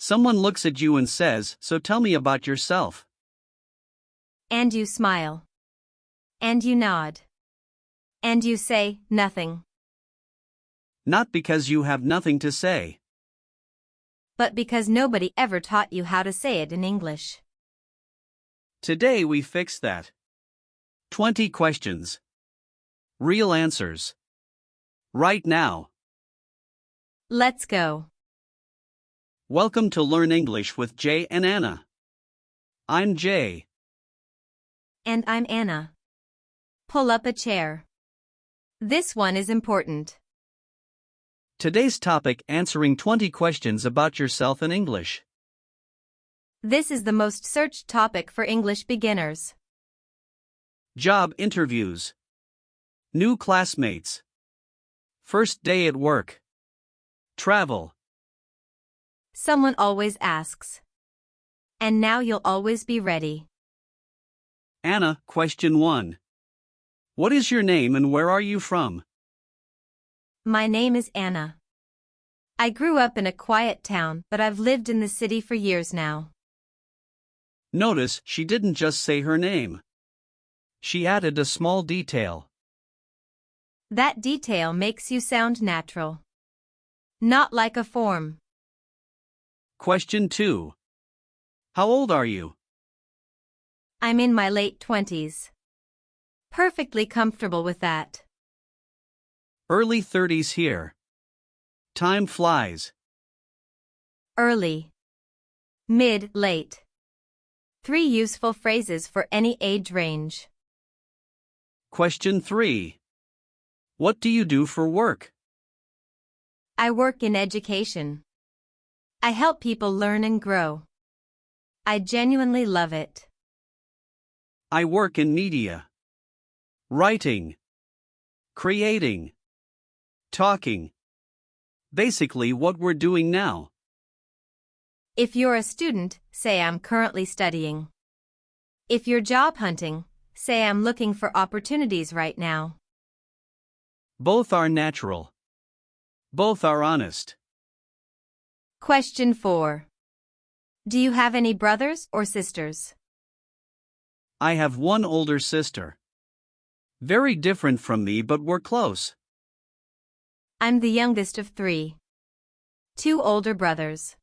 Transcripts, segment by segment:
Someone looks at you and says, "So tell me about yourself." And you smile. And you nod. And you say, nothing. Not because you have nothing to say. But because nobody ever taught you how to say it in English. Today we fix that. 20 questions. Real answers. Right now. Let's go. Welcome to Learn English with Jay and Anna. I'm Jay. And I'm Anna. Pull up a chair. This one is important. Today's topic: answering 20 questions about yourself in English. This is the most searched topic for English beginners. Job interviews. New classmates. First day at work. Travel. Someone always asks. And now you'll always be ready. Anna, question 1. What is your name and where are you from? My name is Anna. I grew up in a quiet town, but I've lived in the city for years now. Notice she didn't just say her name. She added a small detail. That detail makes you sound natural. Not like a form. Question 2. How old are you? I'm in my late 20s. Perfectly comfortable with that. Early 30s here. Time flies. Early. Mid, late. 3 useful phrases for any age range. Question 3. What do you do for work? I work in education. I help people learn and grow. I genuinely love it. I work in media. Writing. Creating. Talking. Basically what we're doing now. If you're a student, say I'm currently studying. If you're job hunting, say I'm looking for opportunities right now. Both are natural. Both are honest. Question 4. Do you have any brothers or sisters? I have one older sister. Very different from me, but we're close. I'm the youngest of 3. 2 older brothers.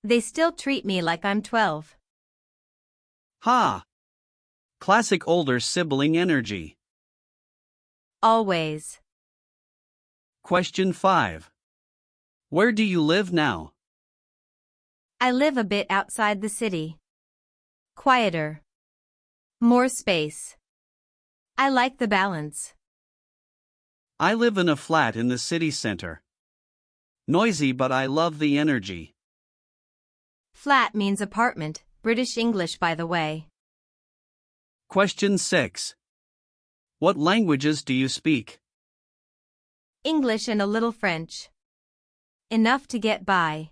They still treat me like I'm 12. Ha! Classic older sibling energy. Always. Question 5. Where do you live now? I live a bit outside the city. Quieter. More space. I like the balance. I live in a flat in the city center. Noisy, but I love the energy. Flat means apartment, British English by the way. Question 6. What languages do you speak? English and a little French. Enough to get by.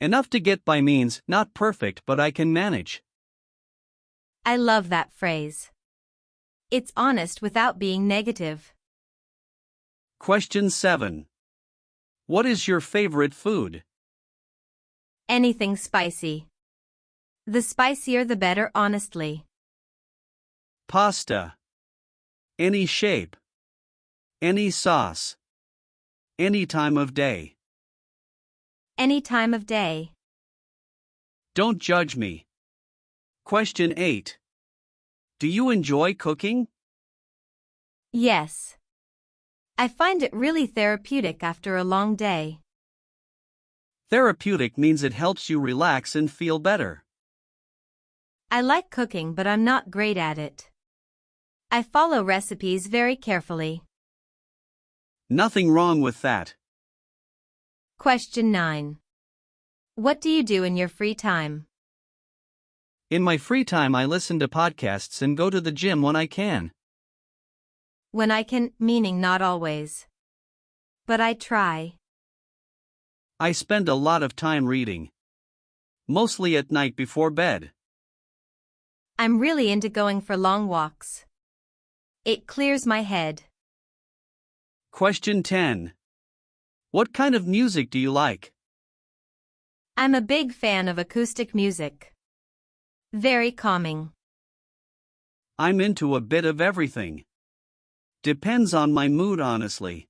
Enough to get by means not perfect, but I can manage. I love that phrase. It's honest without being negative. Question 7. What is your favorite food? Anything spicy. The spicier the better, honestly. Pasta. Any shape. Any sauce. Any time of day. Any time of day. Don't judge me. Question 8. Do you enjoy cooking? Yes. I find it really therapeutic after a long day. Therapeutic means it helps you relax and feel better. I like cooking, but I'm not great at it. I follow recipes very carefully. Nothing wrong with that. Question 9. What do you do in your free time? In my free time, I listen to podcasts and go to the gym when I can. When I can, meaning not always. But I try. I spend a lot of time reading. Mostly at night before bed. I'm really into going for long walks. It clears my head. Question 10. What kind of music do you like? I'm a big fan of acoustic music. Very calming. I'm into a bit of everything. Depends on my mood, honestly.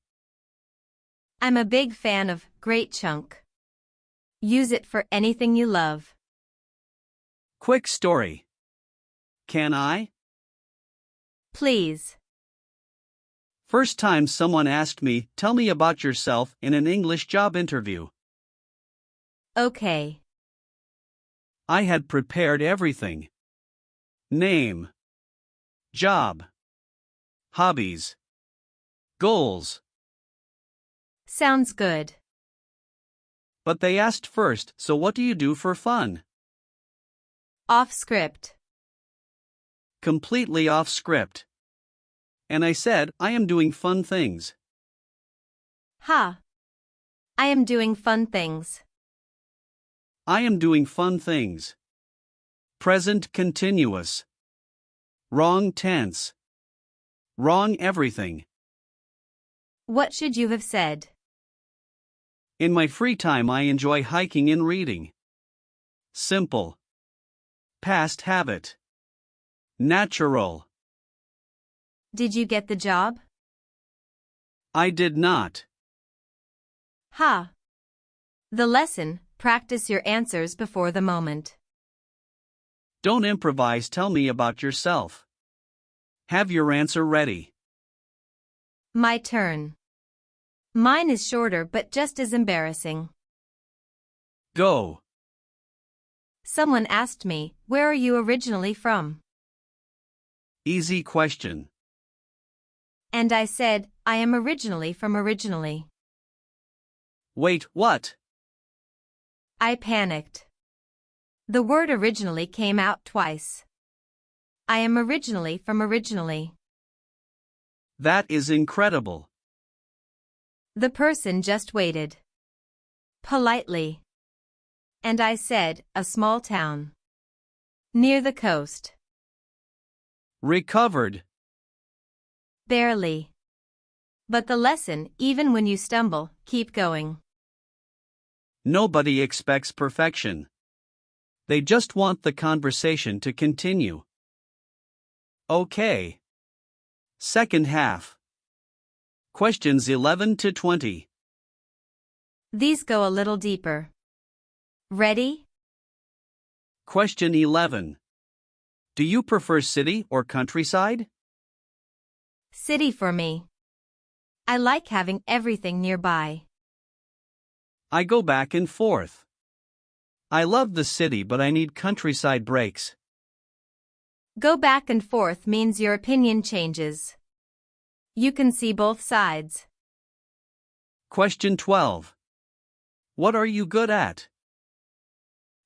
I'm a big fan of great chunk. Use it for anything you love. Quick story. Can I? Please. First time someone asked me, tell me about yourself in an English job interview. Okay. I had prepared everything. Name. Job. Hobbies. Goals. Sounds good. But they asked first, so what do you do for fun? Off script. Completely off script. And I said, I am doing fun things. Ha. I am doing fun things. I am doing fun things. Present continuous. Wrong tense. Wrong everything. What should you have said? In my free time I enjoy hiking and reading. Simple. Past habit. Natural. Did you get the job? I did not. Ha. The lesson, practice your answers before the moment. Don't improvise, tell me about yourself. Have your answer ready. My turn. Mine is shorter but just as embarrassing. Go. Someone asked me, where are you originally from? Easy question. And I said, I am originally from originally. Wait, what? I panicked. The word originally came out twice. I am originally from originally. That is incredible. The person just waited. Politely. And I said, a small town. Near the coast. Recovered. Barely. But the lesson, even when you stumble, keep going. Nobody expects perfection. They just want the conversation to continue. Okay. Second half. Questions 11 to 20. These go a little deeper. Ready? Question 11. Do you prefer city or countryside? City for me. I like having everything nearby. I go back and forth. I love the city but I need countryside breaks. Go back and forth means your opinion changes. You can see both sides. Question 12. What are you good at?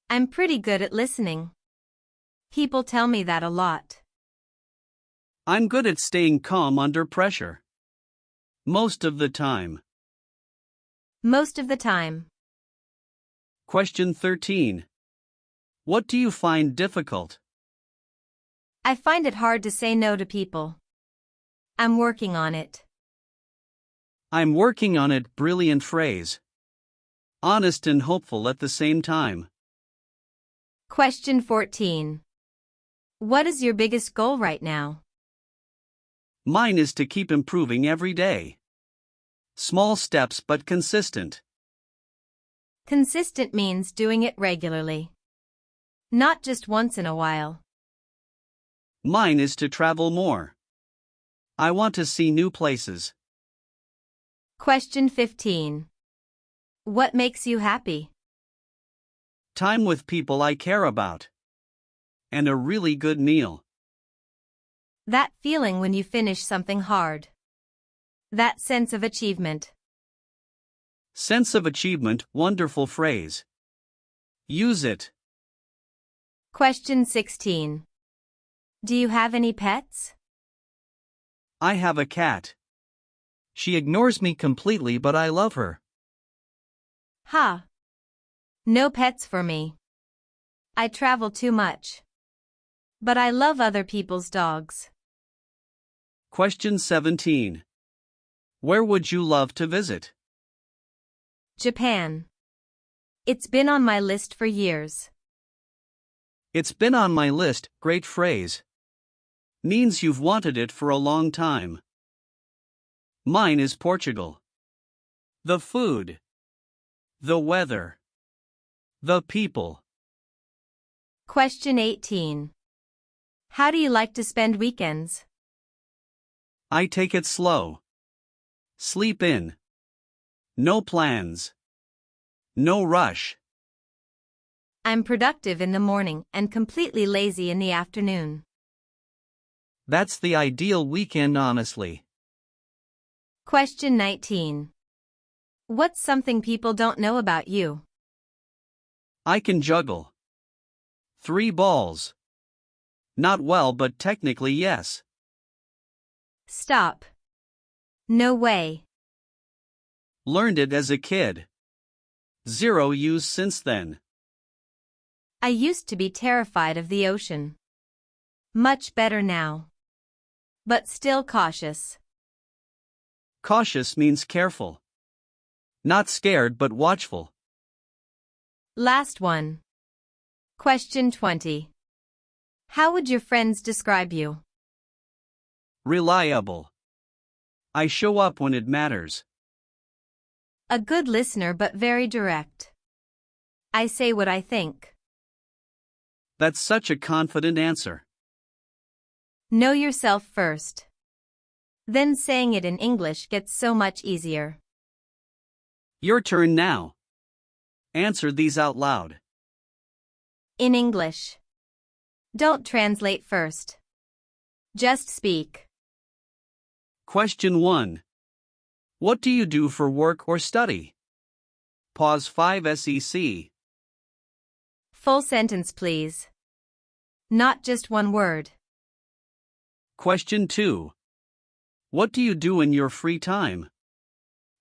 I'm pretty good at listening. People tell me that a lot. I'm good at staying calm under pressure. Most of the time. Most of the time. Question 13. What do you find difficult? I find it hard to say no to people. I'm working on it. I'm working on it. Brilliant phrase. Honest and hopeful at the same time. Question 14. What is your biggest goal right now? Mine is to keep improving every day. Small steps but consistent. Consistent means doing it regularly. Not just once in a while. Mine is to travel more. I want to see new places. Question 15. What makes you happy? Time with people I care about. And a really good meal. That feeling when you finish something hard. That sense of achievement. Sense of achievement, wonderful phrase. Use it. Question 16. Do you have any pets? I have a cat. She ignores me completely but I love her. Ha. No pets for me. I travel too much. But I love other people's dogs. Question 17. Where would you love to visit? Japan. It's been on my list for years. It's been on my list, great phrase. Means you've wanted it for a long time. Mine is Portugal. The food. The weather. The people. Question 18. How do you like to spend weekends? I take it slow. Sleep in. No plans. No rush. I'm productive in the morning and completely lazy in the afternoon. That's the ideal weekend, honestly. Question 19. What's something people don't know about you? I can juggle. 3 balls. Not well, but technically yes. Stop. No way. Learned it as a kid. 0 use since then. I used to be terrified of the ocean. Much better now. But still cautious. Cautious means careful. Not scared but watchful. Last one. Question 20. How would your friends describe you? Reliable. I show up when it matters. A good listener but very direct. I say what I think. That's such a confident answer. Know yourself first. Then saying it in English gets so much easier. Your turn now. Answer these out loud. In English. Don't translate first. Just speak. Question 1. What do you do for work or study? Pause 5 SEC. Full sentence, please. Not just one word. Question 2. What do you do in your free time?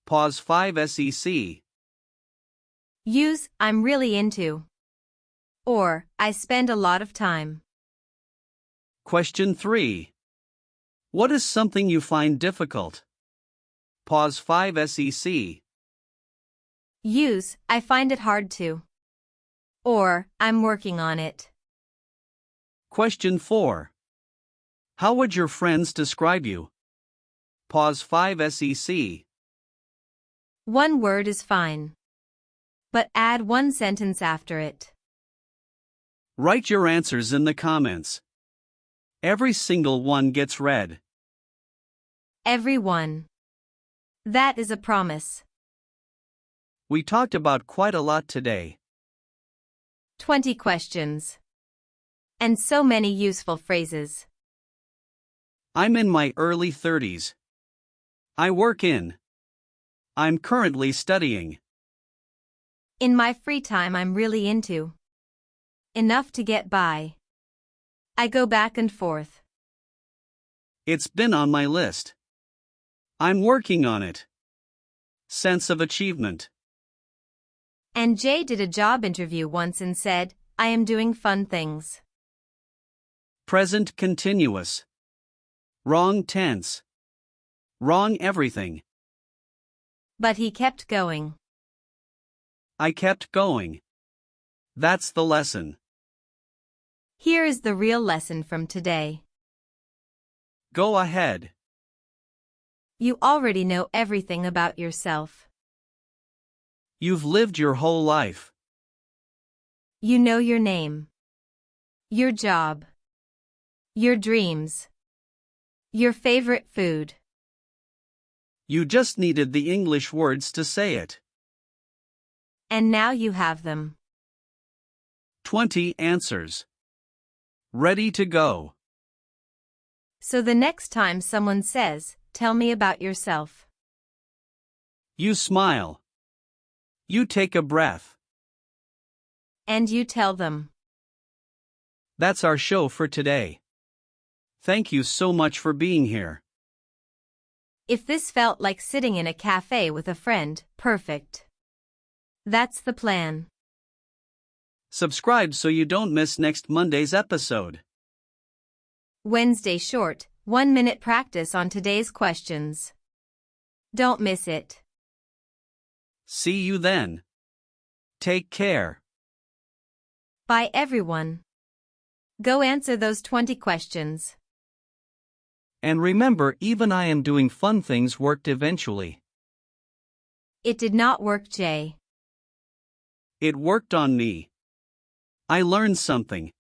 Pause 5 SEC. Use I'm really into. Or I spend a lot of time. Question 3. What is something you find difficult? Pause 5 SEC. Use I find it hard to. Or I'm working on it. Question 4. How would your friends describe you? Pause 5 SEC. One word is fine. But add one sentence after it. Write your answers in the comments. Every single one gets read. Everyone. That is a promise. We talked about quite a lot today. 20 questions. And so many useful phrases. I'm in my early 30s. I work in. I'm currently studying. In my free time I'm really into. Enough to get by. I go back and forth. It's been on my list. I'm working on it. Sense of achievement. And Jay did a job interview once and said, I am doing fun things. Present continuous. Wrong tense. Wrong everything. But he kept going. I kept going. That's the lesson. Here is the real lesson from today. Go ahead. You already know everything about yourself. You've lived your whole life. You know your name. Your job. Your dreams. Your favorite food. You just needed the English words to say it. And now you have them. 20 answers. Ready to go. So the next time someone says, tell me about yourself. You smile. You take a breath. And you tell them. That's our show for today. Thank you so much for being here. If this felt like sitting in a cafe with a friend, perfect. That's the plan. Subscribe so you don't miss next Monday's episode. Wednesday short, 1-minute practice on today's questions. Don't miss it. See you then. Take care. Bye everyone. Go answer those 20 questions. And remember, even I am doing fun things worked eventually. It did not work, Jay. It worked on me. I learned something.